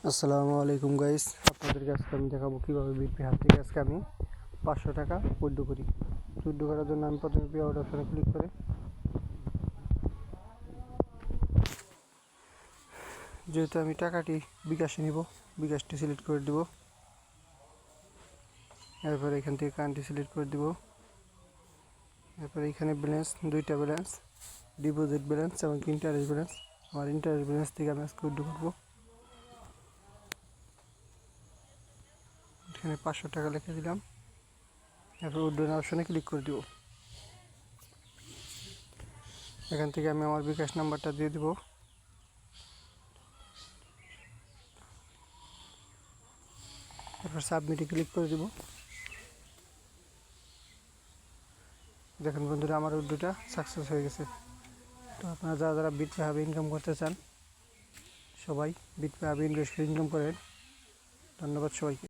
আসসালামু আলাইকুম গাইস, আপনাদেরকে আজকে আমি দেখাবো কীভাবে বিটপে হাত থেকে আজকে আমি 500 টাকা উইথড্র করি। উইথড্র করার জন্য আমি প্রথমে পে আউট অপশনে ক্লিক করে যেহেতু আমি টাকাটি বিকাশে নিব, বিকাশটি সিলেক্ট করে দেব। এরপর এখান থেকে কারেন্টটি সিলেক্ট করে দেব। এরপর এখানে ব্যালেন্স, দুইটা ব্যালেন্স, ডিপোজিট ব্যালেন্স এবং ইন্টারেস্ট ব্যালেন্স। আমার ইন্টারেস্ট ব্যালেন্স থেকে আমি আজকে উইথড্র করবো। এখানে 500 টাকা লিখে দিলাম। এরপর উইথড্র অপশনে ক্লিক করে দেব। এখান থেকে আমি আমার বিকাশ নাম্বারটা দিয়ে দেব। এরপর সাবমিটে ক্লিক করে দেব। দেখুন বন্ধুরা, আমার উইথড্রটা সাকসেস হয়ে গেছে। তো আপনারা যারা যারা বিটপে হাবে ইনকাম করতে চান, সবাই বিটপে হাবে ইনভেস্ট করে ইনকাম করেন। ধন্যবাদ সবাইকে।